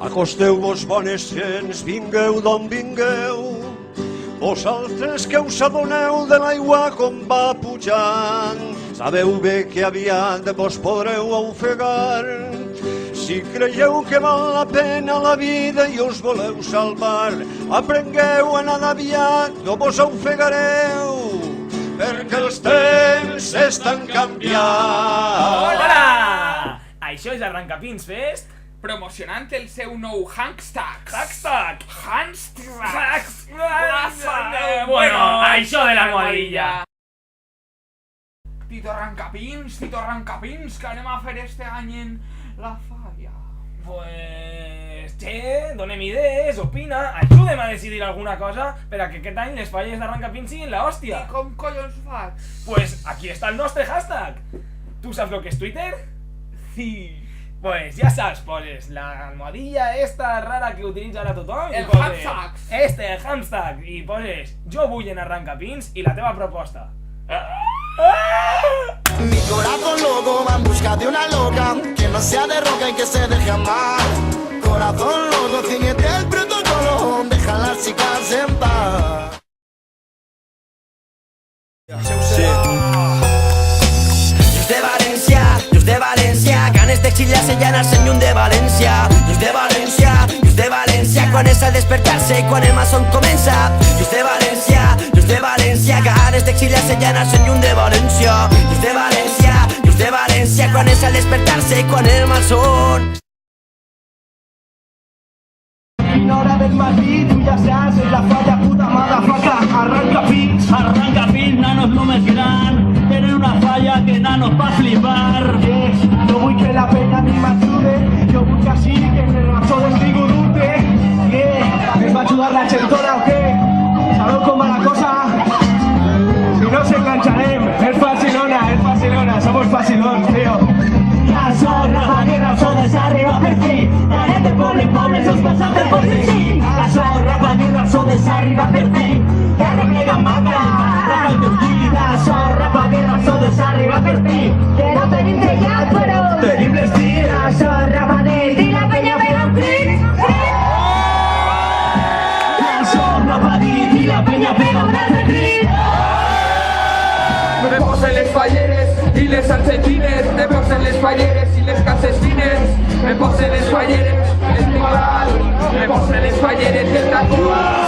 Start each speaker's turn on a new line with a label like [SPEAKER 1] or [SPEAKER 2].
[SPEAKER 1] Acosteu-vos bones gens, vingueu d'on vingueu, vosaltres que us adoneu de l'aigua com va pujant, sabeu bé que aviat vos podreu ofegar. Si creieu que val la pena la vida i us voleu salvar, aprengueu a nedar aviat o vos ofegareu, perquè els temps estan canviant.
[SPEAKER 2] Hola! Això és Arrancapins Fest,
[SPEAKER 3] promocionant el seu nou Hashtag.
[SPEAKER 2] Bueno, això de l'almohadilla.
[SPEAKER 3] Tito Arrancapins, que anem a fer este any en la falla.
[SPEAKER 2] Pues, che, donem idees, opina, ajudem a decidir alguna cosa per a que aquest any les falles d'Arrancapins siguin la hòstia.
[SPEAKER 3] I com collons faig?
[SPEAKER 2] Pues aquí està el nostre hashtag. ¿Tú sabes lo que es Twitter?
[SPEAKER 3] Sí.
[SPEAKER 2] Pues ya sabes, pones la almohadilla esta rara que utiliza ahora tothom i
[SPEAKER 3] El
[SPEAKER 2] poses
[SPEAKER 3] hashtag.
[SPEAKER 2] el hashtag i poses jo vull en Arrancapins i la teva proposta.
[SPEAKER 4] Mi corazón loco va en busca de una loca que no sea de roca y que se deje amar. Corazón loco, ciñete el protocolo, deja las chicas en paz. Just de València, ganes d'exiliar-se i anar-se'n lluny de València. Just de València, quan és al despertar-se i quan el maçon comença. Just de València, ganes d'exiliar-se i anar-se'n lluny de València. Just de València, quan és al despertar-se i quan el maçon. Hora del matí, tu ja saps, és la falla puta motherfucker. Arrancapins, nanos lo més gran, tenen una falla que nanos va flipar. No vull que la pena ni m'ajude, jo vull que sí, que en el razó del trigo dute. ¿Es va a ayudar la chentona o qué? ¿Sabeu com va la cosa? Si no se engancharem, és facilona, somos facilons, tío. La zorra va que razones arriba per fi, anem de poble en poble, sos passant por sí. La zorra va que razones arriba per fi, que replega maca, la zorra va que razones arriba per fi, que no tenim trellat però tenim l'estil. La zorra va dir i la penya pega un crit. La zorra va dir i la penya pega un altre crit.
[SPEAKER 3] Me posen les falleres i les argentines, me posen les falleres i les casesines, me posen les falleres, el tribal, me posen les falleres i el tacuà.